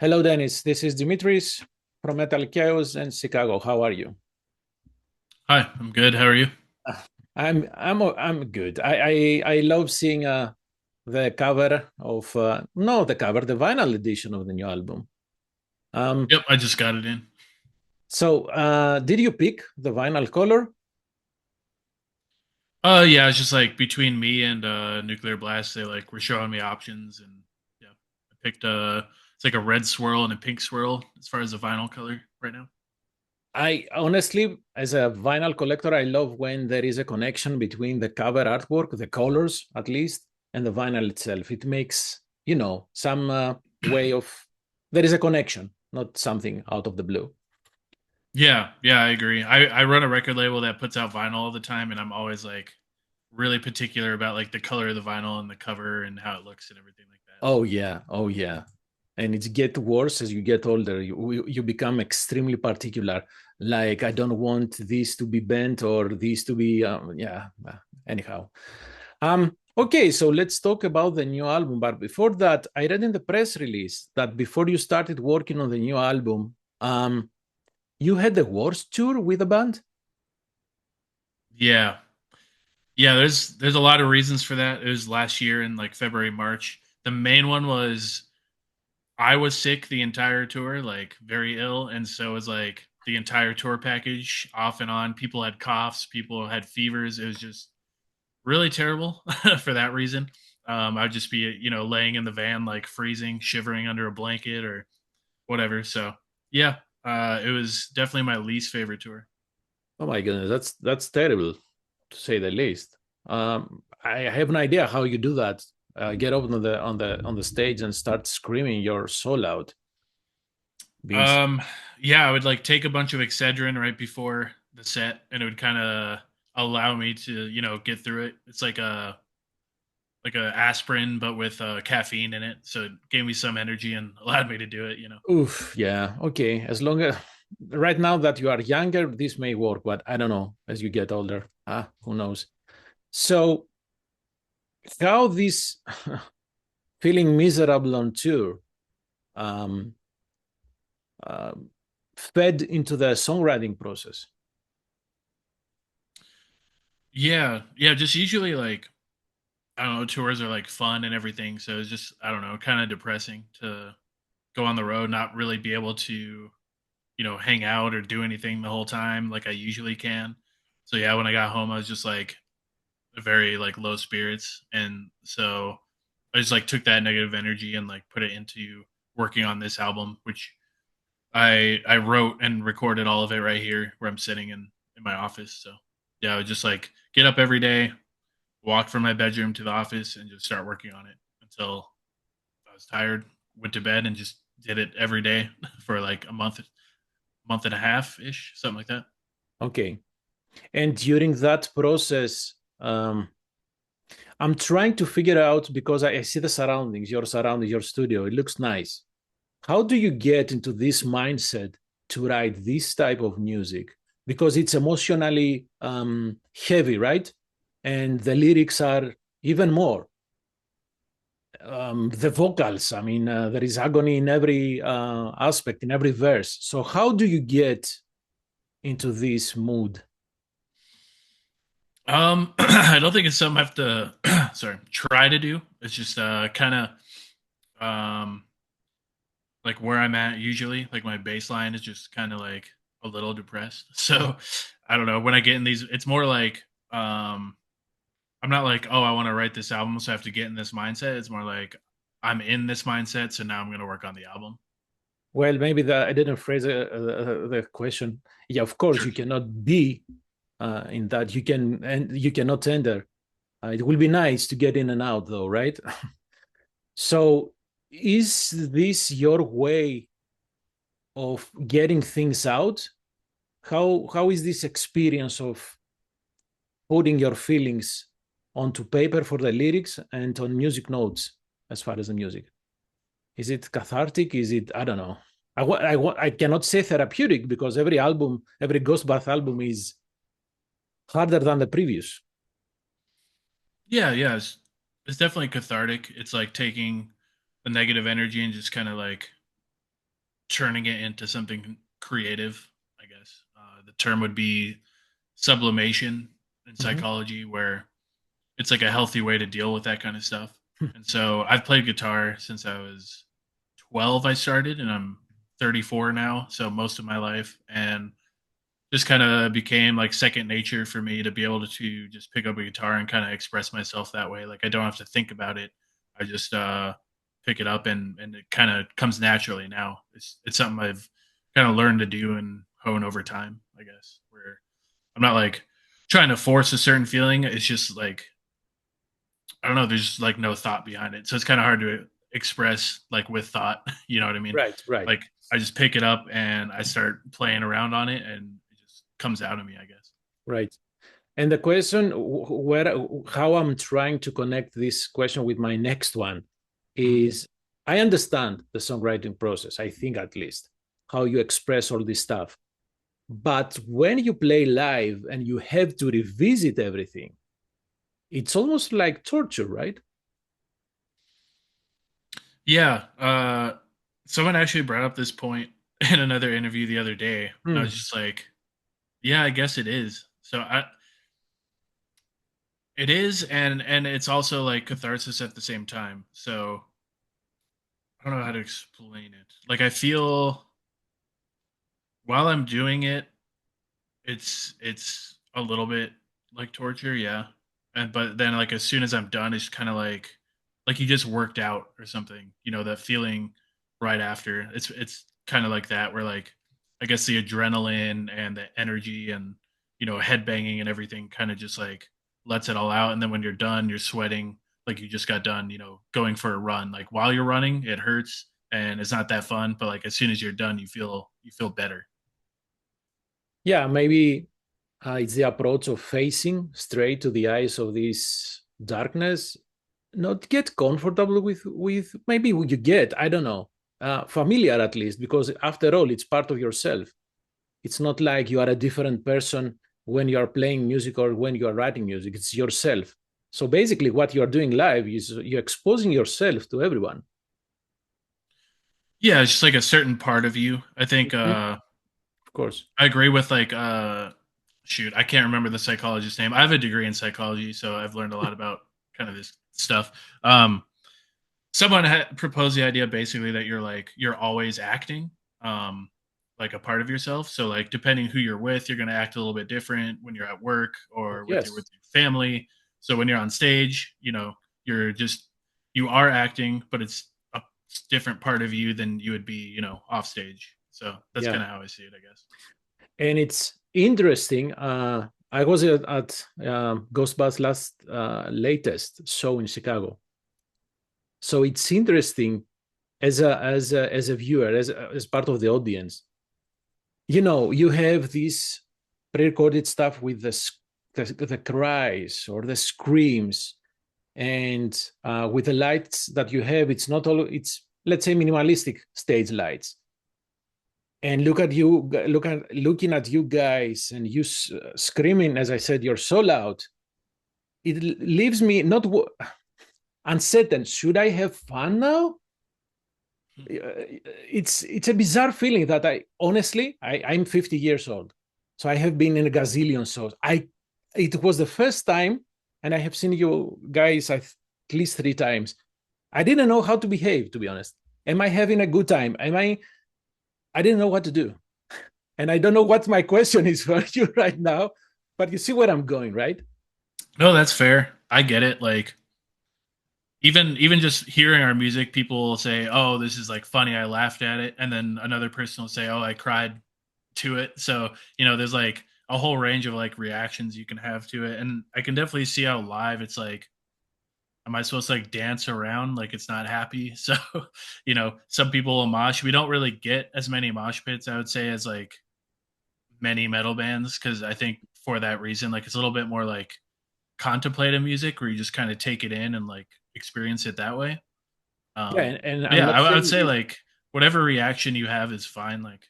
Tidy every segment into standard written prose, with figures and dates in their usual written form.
Hello, Dennis. This is Dimitris from Metalkaoz and Chicago. How are you? Hi, I'm good. How are you? I'm good. I love seeing the cover of no the cover the vinyl edition of the new album. Um, Yep, I just got it in. did you pick the vinyl color? Yeah, it's just like between me and Nuclear Blast, they like were showing me options, and yeah, I picked it's like a red swirl and a pink swirl as far as the vinyl color right now. I honestly, as a vinyl collector, I love when there is a connection between the cover artwork, the colors at least, and the vinyl itself. It makes, some way of there is a connection, not something out of the blue. Yeah, I agree. I run a record label that puts out vinyl all the time, and I'm always like really particular about like the color of the vinyl and the cover and how it looks and everything like that. Oh yeah, oh yeah. And it get worse as you get older. You become extremely particular. Like I don't want this to be bent or this to be yeah. Anyhow, okay. So let's talk about the new album. But before that, I read in the press release that before you started working on the new album, you had the worst tour with the band. Yeah, yeah. There's a lot of reasons for that. It was last year in like February, March. The main one was I was sick the entire tour, like very ill, and so it was like the entire tour package off and on. People had coughs, people had fevers. It was just really terrible for that reason. I'd just be, laying in the van, like freezing, shivering under a blanket or whatever. So yeah, it was definitely my least favorite tour. Oh my goodness, that's terrible to say the least. I have no idea how you do that. Get up on the stage and start screaming your soul out. Being Um, yeah, I would like take a bunch of Excedrin right before the set, and it would kind of allow me to, get through it. It's like a aspirin but with caffeine in it, so it gave me some energy and allowed me to do it. oof, yeah, okay. As long as right now that you are younger, this may work, but I don't know. As you get older, who knows? So how this feeling miserable on tour um, uh, fed into the songwriting process. Yeah, just usually like I don't know, tours are like fun and everything, so it's just I don't know, kind of depressing to go on the road, not really be able to hang out or do anything the whole time like I usually can. So yeah, when I got home I was just like very like low spirits, and so I just like took that negative energy and like put it into working on this album, which I wrote and recorded all of it right here where I'm sitting in my office. So yeah, I would just like get up every day, walk from my bedroom to the office, and just start working on it until I was tired, went to bed, and just did it every day for like a month and a half ish, something like that. Okay. And during that process, I'm trying to figure out because I see the surroundings, your studio. It looks nice. How do you get into this mindset to write this type of music? Because it's emotionally heavy, right? And the lyrics are even more. The vocals, I mean, there is agony in every aspect, in every verse. So, how do you get into this mood? I don't think it's something I have to sorry try to do. It's just kind of like where I'm at usually. Like my baseline is just kind of like a little depressed. So I don't know. When I get in these, it's more like I'm not like, oh, I want to write this album, so I have to get in this mindset. It's more like I'm in this mindset, so now I'm going to work on the album. Well, maybe I didn't phrase the question. Yeah, of course, Sure. you cannot be in that. You can and you cannot enter. It will be nice to get in and out, though, right? So, is this your way of getting things out? How is this experience of putting your feelings onto paper for the lyrics and on music notes as far as the music? Is it cathartic? Is it, I don't know. I cannot say therapeutic because every album, every Ghost Bath album is harder than the previous. Yeah. It's definitely cathartic. It's like taking the negative energy and just kind of like turning it into something creative, I guess. The term would be sublimation in Mhm. psychology, where it's like a healthy way to deal with that kind of stuff. And so I've played guitar since I was 12. I started, and I'm 34 now, so most of my life, and just kind of became like second nature for me to be able to just pick up a guitar and kind of express myself that way. Like I don't have to think about it. I just pick it up, and it kind of comes naturally now. It's something I've kind of learned to do and hone over time, I guess. Where I'm not like trying to force a certain feeling. It's just like I don't know. There's just like no thought behind it, so it's kind of hard to express like with thought. You know what I mean? Right, right, Like I just pick it up and I start playing around on it, and it just comes out of me, I guess. right. And the question, where, how I'm trying to connect this question with my next one Mhm. is, I understand the songwriting process, I think at least, how you express all this stuff. But when you play live and you have to revisit everything, it's almost like torture, right? Yeah. Someone actually brought up this point in another interview the other day, and I was Hmm. just like, "Yeah, I guess it is." It is, and it's also like catharsis at the same time. So I don't know how to explain it. Like I feel while I'm doing it, it's a little bit like torture, yeah. And but then like as soon as I'm done, it's kind of like you just worked out or something. You know, that feeling right after. It's kind of like that where like I guess the adrenaline and the energy and head banging and everything kind of just like lets it all out. And then when you're done, you're sweating like you just got done. Going for a run. Like while you're running, it hurts and it's not that fun. But like as soon as you're done, you feel better. Yeah, maybe it's the approach of facing straight to the eyes of this darkness, not get comfortable with maybe you get, I don't know, familiar at least, because after all, it's part of yourself. It's not like you are a different person when you are playing music or when you are writing music. It's yourself. So basically, what you are doing live is you're exposing yourself to everyone. Yeah, it's just like a certain part of you. I think Mhm. Of course. I agree with like shoot, I can't remember the psychologist's name. I have a degree in psychology, so I've learned a lot about kind of this stuff. Someone had proposed the idea basically that you're always acting like a part of yourself. So like depending who you're with, you're going to act a little bit different when you're at work or with Yes. your family. So when you're on stage, you're just you are acting, but it's a different part of you than you would be, off stage. So that's Yeah. kind of how I see it, I guess. And it's interesting. I was at Ghostbusters last latest show in Chicago. So it's interesting as a viewer, as part of the audience. You have this pre-recorded stuff with the cries or the screams, and with the lights that you have, it's not all. It's, let's say, minimalistic stage lights. And looking at you guys, and you screaming, as I said, you're so loud. It leaves me not uncertain. Should I have fun now? It's a bizarre feeling that I honestly, I'm 50 years old, so I have been in a gazillion shows. It was the first time, and I have seen you guys at least 3 times. I didn't know how to behave, to be honest. Am I having a good time? I didn't know what to do, and I don't know what my question is for you right now, but you see where I'm going, right? No, that's fair. I get it. Like even just hearing our music, people will say, "Oh, this is like funny. I laughed at it," and then another person will say, "Oh, I cried to it." So there's like a whole range of like reactions you can have to it, and I can definitely see how live it's like. Am I supposed to like dance around like it's not happy? So, some people will mosh. We don't really get as many mosh pits, I would say, as like many metal bands, because I think for that reason, like it's a little bit more like contemplative music where you just kind of take it in and like experience it that way. Yeah, and But I'm yeah, not I would saying say this. like whatever reaction you have is fine. Like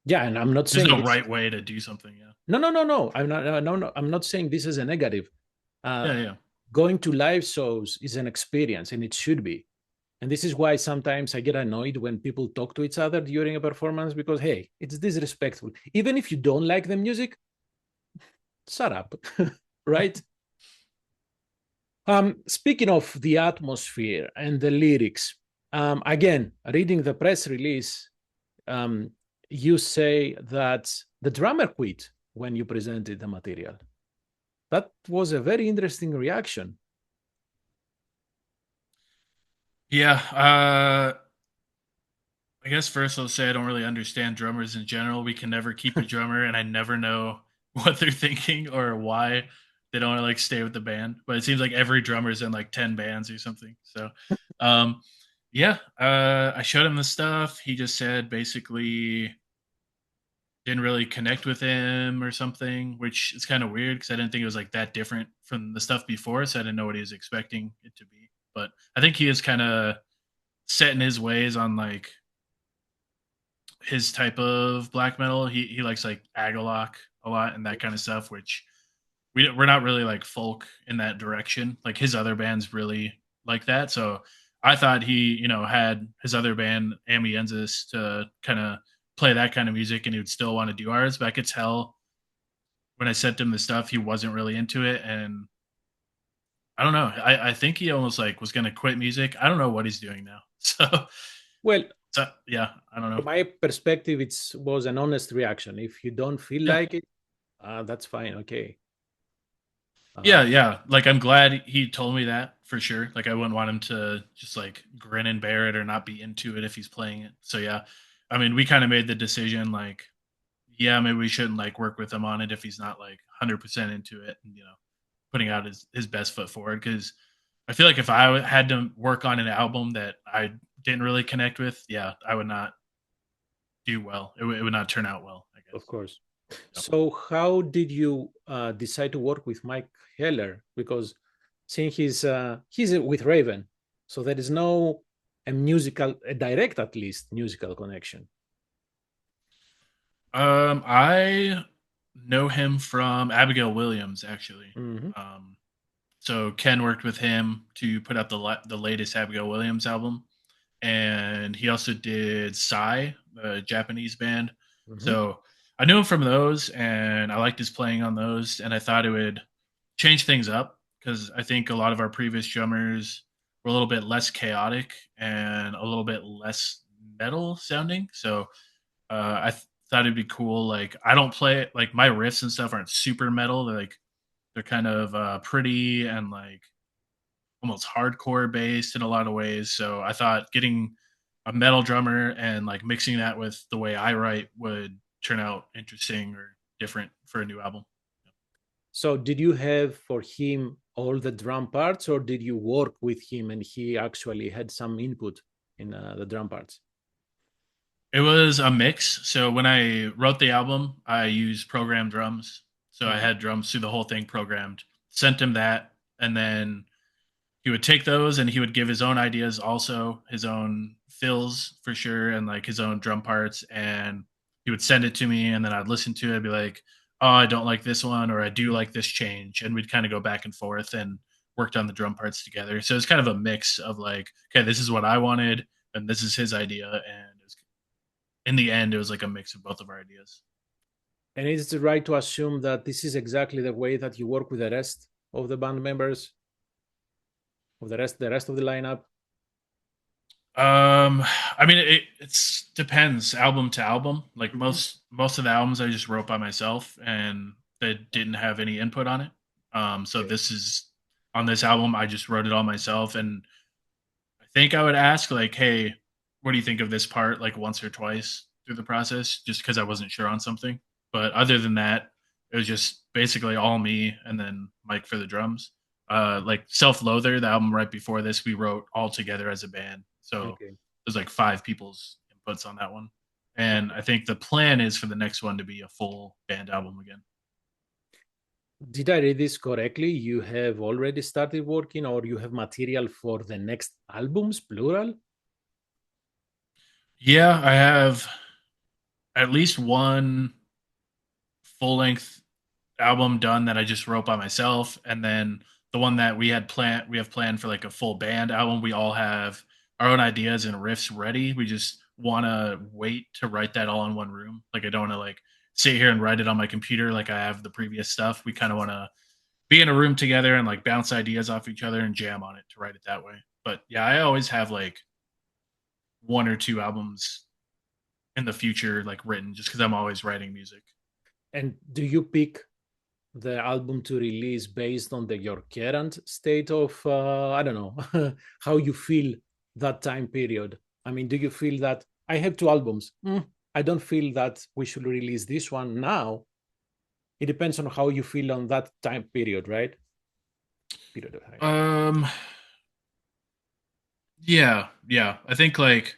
Yeah, and I'm not there's saying no this. right way to do something. Yeah. No, no, no, no. I'm not. No, no. I'm not saying this is a negative. Uh, Yeah. Yeah. Going to live shows is an experience, and it should be. And this is why sometimes I get annoyed when people talk to each other during a performance because, hey, it's disrespectful. Even if you don't like the music, shut up, right? Speaking of the atmosphere and the lyrics, again, reading the press release, um, you say that the drummer quit when you presented the material. That was a very interesting reaction. Yeah, I guess first I'll say I don't really understand drummers in general. We can never keep a drummer, and I never know what they're thinking or why they don't want to like stay with the band. But it seems like every drummer's in like 10 bands or something. So, um, yeah, I showed him the stuff. He just said basically didn't really connect with him or something, which is kind of weird because I didn't think it was like that different from the stuff before, so I didn't know what he was expecting it to be. But I think he is kind of set in his ways on like his type of black metal. He likes like Agalloch a lot and that kind of stuff, which we're not really like folk in that direction. Like his other bands really like that. So I thought he, had his other band Amiensis to kind of play that kind of music and he would still want to do ours. But I could tell when I sent him the stuff, he wasn't really into it. And I don't know. I think he almost like was going to quit music. I don't know what he's doing now. Well, So yeah, I don't know. from my perspective, it was an honest reaction. If you don't feel Yeah. like it, that's fine. Okay. Yeah, Uh, yeah. Like I'm glad he told me that for sure. Like I wouldn't want him to just like grin and bear it or not be into it if he's playing it. So yeah. I mean, we kind of made the decision like yeah, maybe we shouldn't like work with him on it if he's not like 100% into it and putting out his best foot forward cuz I feel like if I had to work on an album that I didn't really connect with, yeah, I would not do well. It would not turn out well, I of guess. course. Yep. So, how did you decide to work with Mike Heller? Because seeing he's with Raven, so there is no a direct at least musical connection. I know him from Abigail Williams, actually. Hmm. Um, so Ken worked with him to put out the latest Abigail Williams album, and he also did Psy, the Japanese band. Hmm. So I knew him from those, and I liked his playing on those, and I thought it would change things up because I think a lot of our previous drummers were a little bit less chaotic and a little bit less metal sounding. So thought it'd be cool. Like I don't play it like my riffs and stuff aren't super metal. They're kind of pretty and like almost hardcore based in a lot of ways. So I thought getting a metal drummer and like mixing that with the way I write would turn out interesting or different for a new album. So, did you have for him all the drum parts, or did you work with him and he actually had some input in the drum parts? It was a mix. So when I wrote the album, I used programmed drums. So I Mhm. had drums through the whole thing programmed. Sent him that, and then he would take those and he would give his own ideas, also his own fills for sure, and like his own drum parts. And he would send it to me, and then I'd listen to it. I'd be like, "Oh, I don't like this one," or "I do like this change," and we'd kind of go back and forth and worked on the drum parts together. So it's kind of a mix of like, okay, this is what I wanted, and this is his idea, and it was in the end, it was like a mix of both of our ideas. And is it right to assume that this is exactly the way that you work with the rest of the band members, of the rest of the lineup? I mean, it's depends album to album. Like Mhm. most of the albums I just wrote by myself, and they didn't have any input on it. So Okay. this is on this album, I just wrote it all myself, and I think I would ask like, "Hey, what do you think of this part?" Like once or twice through the process, just because I wasn't sure on something. But other than that, it was just basically all me and then Mike for the drums. Like Self Loather, the album right before this, we wrote all together as a band. So Okay. there's like five people's inputs on that one. And I think the plan is for the next one to be a full band album again. Did I read this correctly? You have already started working, or you have material for the next albums, plural? Yeah, I have at least one full length album done that I just wrote by myself, and then the one that we have planned for like a full band album. We all have our own ideas and riffs ready. We just want to wait to write that all in one room. Like I don't want to like sit here and write it on my computer like I have the previous stuff. We kind of want to be in a room together and like bounce ideas off each other and jam on it to write it that way. But yeah, I always have like one or two albums in the future like written just because I'm always writing music. And do you pick the album to release based on your current state of I don't know how you feel that time period? I mean, do you feel that I have two albums? I don't feel that we should release this one now. It depends on how you feel on that time period, right? Period of time. Um yeah. I think like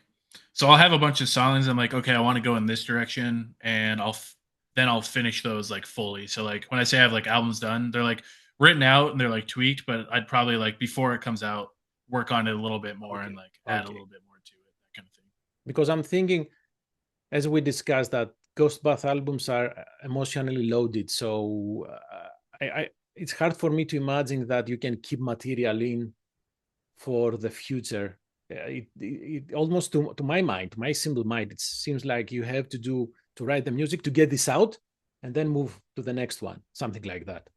so I'll have a bunch of songs. I'm like, okay, I want to go in this direction, and then I'll finish those like fully. So like when I say I have like albums done, they're like written out and they're like tweaked, but I'd probably like before it comes out work on it a little bit more and Okay, like add a okay. little bit more to it, that kind of thing. Because I'm thinking, as we discussed, that Ghost Bath albums are emotionally loaded. So it's hard for me to imagine that you can keep material in for the future. It almost to my mind, my simple mind, it seems like you have to write the music to get this out and then move to the next one, something like that.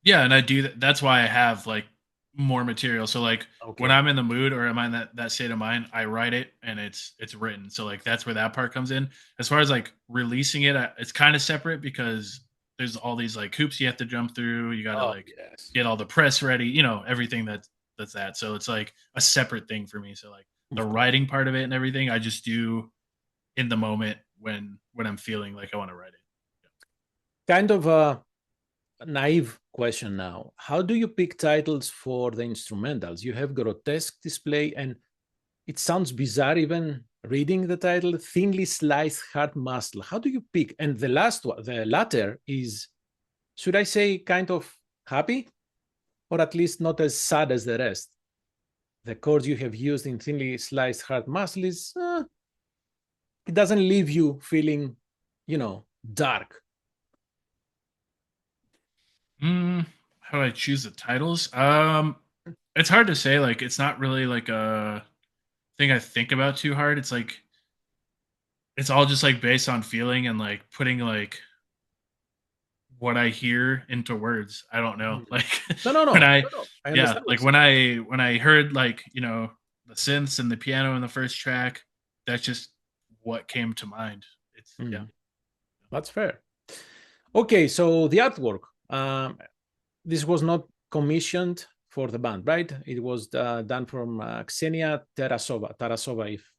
Yeah, and I do that. That's why I have like more material. So like when Okay. I'm in the mood or am I in that state of mind, I write it and it's written. So like that's where that part comes in. As far as like releasing it, it's kind of separate because there's all these like hoops you have to jump through. You got to Oh like yes. get all the press ready, you know, everything that's that. So it's like a separate thing for me. So like the Of course. writing part of it and everything, I just do in the moment when I'm feeling like I want to write it. Kind of a naive question now. How do you pick titles for the instrumentals? You have grotesque display, and it sounds bizarre even reading the title, thinly sliced hard muscle. How do you pick? And the last one, the latter is, should I say, kind of happy, or at least not as sad as the rest? The chords you have used in thinly sliced hard muscle is, it doesn't leave you feeling, dark. How do I choose the titles? It's hard to say. Like, it's not really like a thing I think about too hard. It's like it's all just like based on feeling and like putting like what I hear into words. I don't know. Mm. Like No, no, when no, I no, no. I yeah, understand what like you're saying. when I heard like, you know, the synths and the piano in the first track, that's just what came to mind. It's yeah. Mhm. That's fair. Okay, so the artwork. This was not commissioned for the band, right? It was done from Ksenia Tarasova. If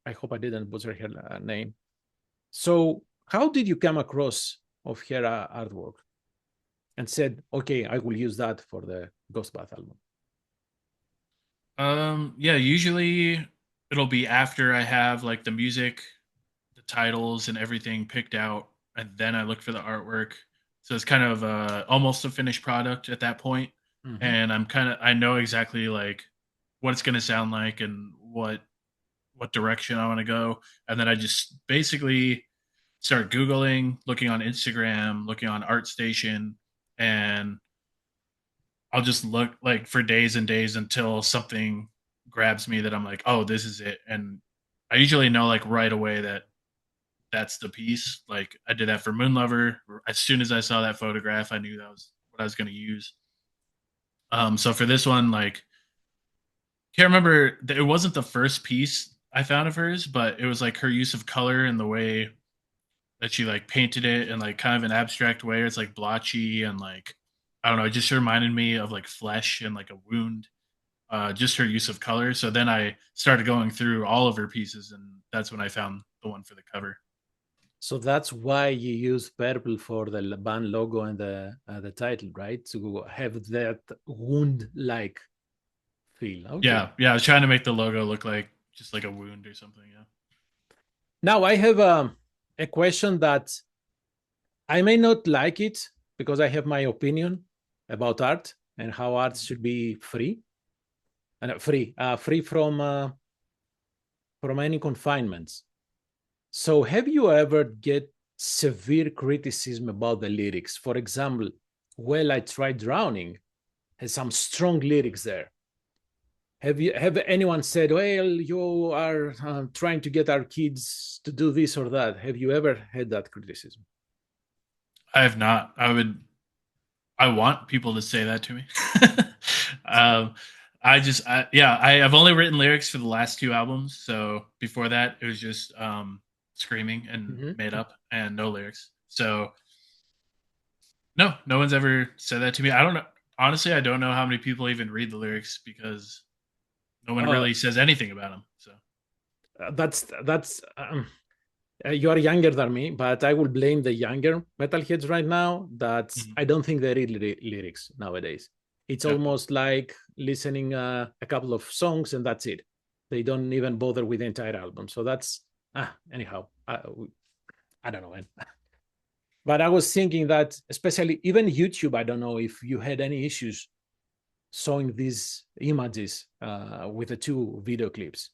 I hope I didn't butcher her name. So, how did you come across of her artwork and said, "Okay, I will use that for the Ghost Bath album"? Yeah, usually it'll be after I have like the music, the titles and everything picked out, and then I look for the artwork. So it's kind of almost a finished product at that point, Mhm. and I know exactly like what it's going to sound like and what direction I want to go, and then I just basically start googling, looking on Instagram, looking on ArtStation, and I'll just look like for days and days until something grabs me that I'm like, oh, this is it. And I usually know like right away that that's the piece. Like I did that for Moon Lover. As soon as I saw that photograph, I knew that was what I was going to use. So for this one, like, can't remember. It wasn't the first piece I found of hers, but it was like her use of color and the way that she like painted it in like kind of an abstract way. It's like blotchy and like I don't know. It just reminded me of like flesh and like a wound. Just her use of color. So then I started going through all of her pieces, and that's when I found the one for the cover. So that's why you use purple for the band logo and the title, right? To have that wound-like feel. Okay. Yeah, I was trying to make the logo look like just like a wound or something. Yeah. Now I have a question that I may not like it because I have my opinion about art and how art should be free and free from any confinements. So, have you ever get severe criticism about the lyrics? For example, "Well, I Tried Drowning" has some strong lyrics there, Have anyone said, "Well, you are trying to get our kids to do this or that"? Have you ever had that criticism? I have not. I want people to say that to me. um, I've only written lyrics for the last two albums. So before that, it was just screaming and Mm-hmm. made up and no lyrics. So no, no one's ever said that to me. I don't know. Honestly, I don't know how many people even read the lyrics because no one Uh, really says anything about them. So that's you are younger than me, but I will blame the younger metalheads right now that mhm. I don't think they read lyrics nowadays. It's Yeah, almost like listening a couple of songs and that's it. They don't even bother with the entire album. So that's anyhow. I don't know, man. But I was thinking that, especially even YouTube, I don't know if you had any issues showing these images with the two video clips.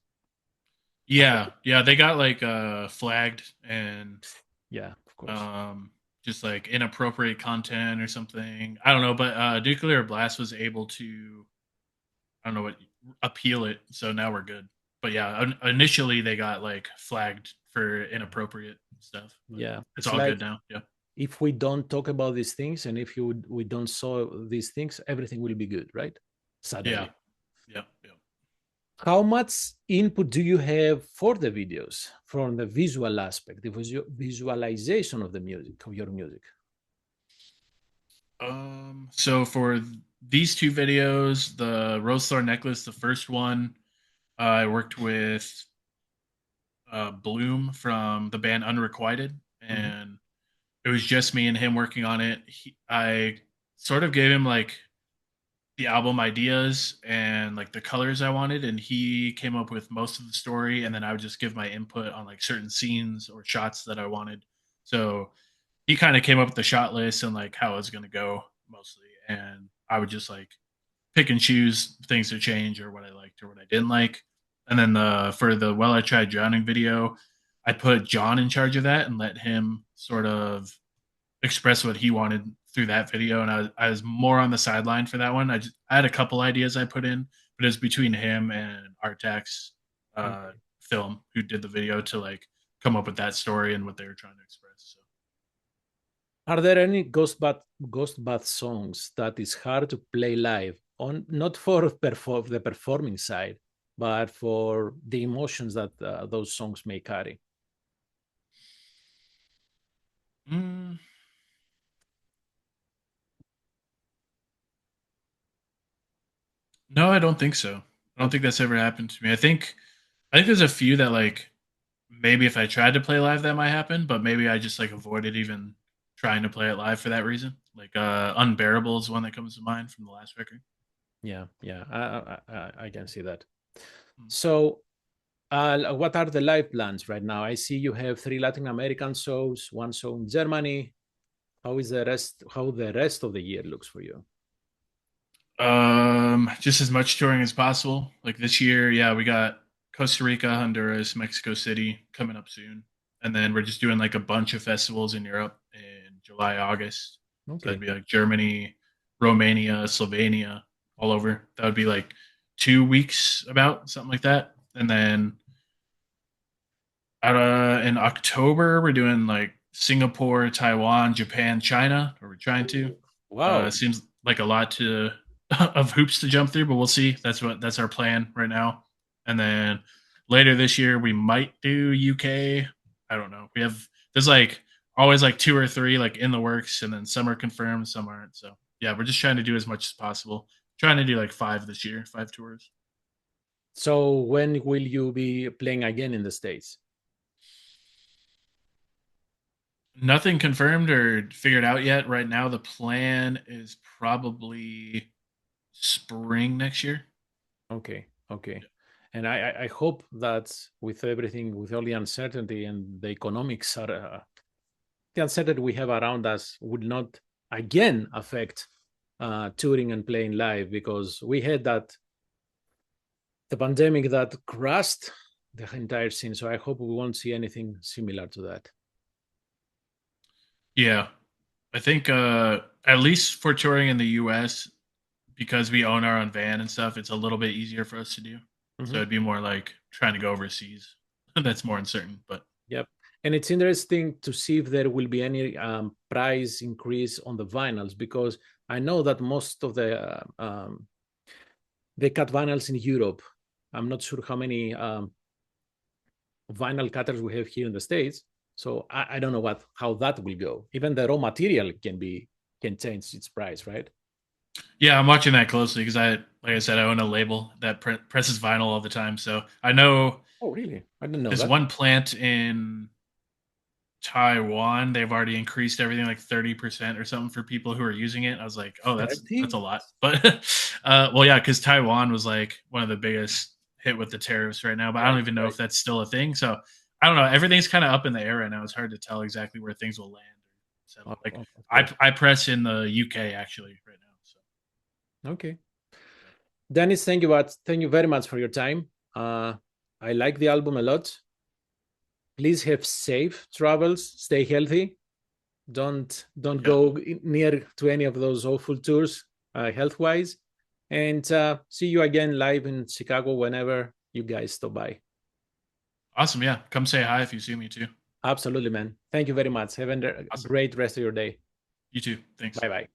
yeah. They got like flagged and Yeah, of course. um, just like inappropriate content or something. I don't know, but Nuclear Blast was able to, I don't know what, appeal it. So now we're good. But yeah, initially they got like flagged for inappropriate stuff, but Yeah, it's it's all good like now. Yeah. if we don't talk about these things and if we don't saw these things, everything will be good, right? Yeah. Suddenly. Yeah. How much input do you have for the videos from the visual aspect, the visualization of the music, of your music? So for these two videos, the Rose Thorn Necklace, the first one, I worked with Bloom from the band Unrequited, Mhm. and it was just me and him working on it. I sort of gave him like the album ideas and like the colors I wanted, and he came up with most of the story, and then I would just give my input on like certain scenes or shots that I wanted. So he kind of came up with the shot list and like how it was going to go mostly, and I would just like pick and choose things to change or what I liked or what I didn't like. And then for the Well I Tried Drowning video, I put John in charge of that and let him sort of express what he wanted through that video. And I was more on the sideline for that one. I had a couple ideas I put in, but it was between him and Artax Okay. Film, who did the video, to like come up with that story and what they were trying to express. So Are there any ghost bath songs that is hard to play live on, not for the performing side, but for the emotions that those songs may carry? mm, no, I don't think so. I don't think that's ever happened to me. I think there's a few that like maybe if I tried to play live that might happen, but maybe I just like avoided even trying to play it live for that reason. Like Unbearable is one that comes to mind from the last record. Yeah, yeah, I can see that. Hmm. So, what are the live plans right now? I see you have three Latin American shows, one show in Germany. How is the rest? How the rest of the year looks for you? Just as much touring as possible. Like this year, yeah, we got Costa Rica, Honduras, Mexico City coming up soon. And then we're just doing like a bunch of festivals in Europe in July, August. So that'd Okay. be like Germany, Romania, Slovenia, all over. That would be like 2 weeks about something like that. And then in October, we're doing like Singapore, Taiwan, Japan, China, or we're trying to. It Wow. seems like a lot to of hoops to jump through, but we'll see. That's our plan right now. And then later this year, we might do UK. I don't know. There's like always like two or three like in the works, and then some are confirmed, some aren't. So yeah, we're just trying to do as much as possible. Trying to do like five this year, five tours. So when will you be playing again in the States? Nothing confirmed or figured out yet. Right now, the plan is probably spring next year. Okay, okay. And I hope that with everything, with all the uncertainty and the economics are, the uncertainty we have around us would not again affect touring and playing live because we had that the pandemic that crushed the entire scene. So I hope we won't see anything similar to that. Yeah, I think at least for touring in the U.S., because we own our own van and stuff, it's a little bit easier for us to do. So Mhm. it'd be more like trying to go overseas. That's more uncertain, but Yep. And it's interesting to see if there will be any price increase on the vinyls, because I know that most of they cut vinyls in Europe. I'm not sure how many vinyl cutters we have here in the States. So I don't know how that will go. Even the raw material can change its price, right? yeah, I'm watching that closely because like I said, I own a label that presses vinyl all the time. So I know Oh, really? I didn't know there's that. one plant in Taiwan. They've already increased everything like 30% or something for people who are using it. I was like, oh, that's 30? a lot. But well, yeah, because Taiwan was like one of the biggest hit with the tariffs right now. But I don't Right, even know right. if that's still a thing. So I don't know. Everything's kind of up in the air right now. It's hard to tell exactly where things will land or settle. Like Of course. I press in the UK actually right now. So Okay. yeah. Dennis, thank you very much for your time. I like the album a lot. Please have safe travels. Stay healthy. Don't Yeah. go near to any of those awful tours, health wise. And see you again live in Chicago whenever you guys stop by. Awesome. Yeah. Come say hi if you see me too. Absolutely, man. Thank you very much. Have a Awesome. great rest of your day. You too. Thanks. Bye bye.